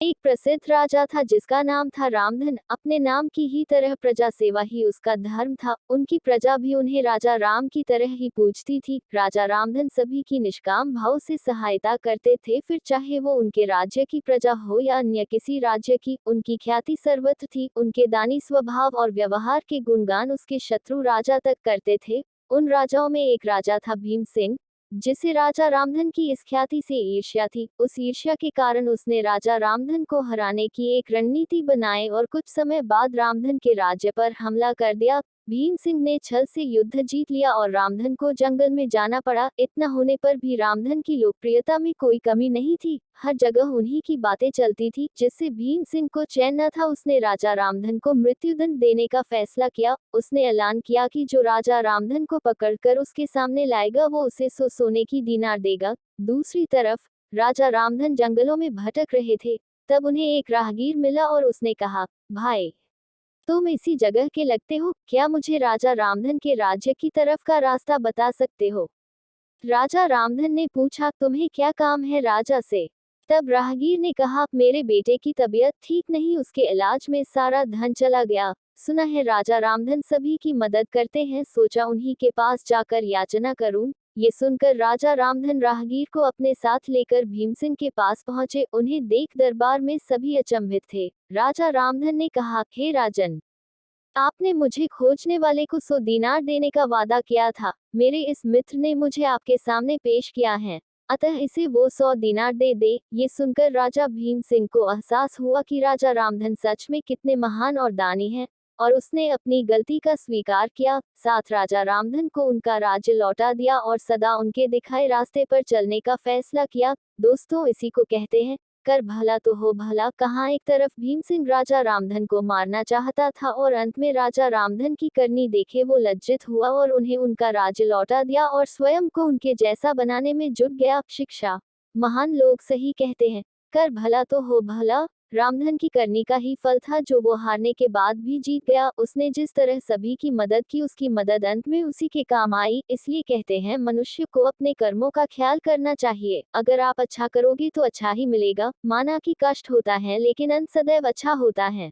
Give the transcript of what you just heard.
एक प्रसिद्ध राजा था जिसका नाम था रामधन। अपने नाम की ही तरह प्रजा सेवा ही उसका धर्म था। उनकी प्रजा भी उन्हें राजा राम की तरह ही पूजती थी। राजा रामधन सभी की निष्काम भाव से सहायता करते थे, फिर चाहे वो उनके राज्य की प्रजा हो या अन्य किसी राज्य की। उनकी ख्याति सर्वत्र थी। उनके दानी स्वभाव और व्यवहार के गुणगान उसके शत्रु राजा तक करते थे। उन राजाओं में एक राजा था भीम सिंह, जिसे राजा रामधन की इस ख्याति से ईर्ष्या थी। उस ईर्ष्या के कारण उसने राजा रामधन को हराने की एक रणनीति बनाई और कुछ समय बाद रामधन के राज्य पर हमला कर दिया। भीम सिंह ने छल से युद्ध जीत लिया और रामधन को जंगल में जाना पड़ा। इतना होने पर भी रामधन की लोकप्रियता में कोई कमी नहीं थी। हर जगह उन्हीं की बातें चलती थी, जिससे भीम सिंह को चैन न था। उसने राजा रामधन को मृत्युदंड देने का फैसला किया। उसने ऐलान किया कि जो राजा रामधन को पकड़कर उसके सामने लाएगा वो उसे 100 सोने की दीनार देगा। दूसरी तरफ राजा रामधन जंगलों में भटक रहे थे। तब उन्हें एक राहगीर मिला और उसने कहा, भाई, तुम इसी जगह के लगते हो, क्या मुझे राजा रामधन के राज्य की तरफ का रास्ता बता सकते हो? राजा रामधन ने पूछा, तुम्हें क्या काम है राजा से? तब राहगीर ने कहा, मेरे बेटे की तबीयत ठीक नहीं, उसके इलाज में सारा धन चला गया। सुना है राजा रामधन सभी की मदद करते हैं, सोचा उन्हीं के पास जाकर याचना करूं। ये सुनकर राजा रामधन राहगीर को अपने साथ लेकर भीमसिंह के पास पहुंचे। उन्हें देख दरबार में सभी अचंभित थे। राजा रामधन ने कहा, हे राजन, आपने मुझे खोजने वाले को 100 दीनार देने का वादा किया था। मेरे इस मित्र ने मुझे आपके सामने पेश किया है, अतः इसे वो 100 दीनार दे दे। ये सुनकर राजा भीम सिंह को एहसास हुआ कि राजा रामधन सच में कितने महान और दानी हैं, और उसने अपनी गलती का स्वीकार किया। साथ राजा रामधन को उनका राज्य लौटा दिया और सदा उनके दिखाए रास्ते पर चलने का फैसला किया। दोस्तों, इसी को कहते हैं कर भला तो हो भला। कहाँ एक तरफ भीम सिंह राजा रामधन को मारना चाहता था और अंत में राजा रामधन की करनी देखे वो लज्जित हुआ और उन्हें उनका राज्य लौटा दिया और स्वयं को उनके जैसा बनाने में जुट गया। शिक्षा, महान लोग सही कहते हैं, कर भला तो हो भला। रामधन की करनी का ही फल था जो वो हारने के बाद भी जीत गया। उसने जिस तरह सभी की मदद की, उसकी मदद अंत में उसी के काम आई। इसलिए कहते हैं मनुष्य को अपने कर्मों का ख्याल करना चाहिए। अगर आप अच्छा करोगे तो अच्छा ही मिलेगा। माना कि कष्ट होता है लेकिन अंत सदैव अच्छा होता है।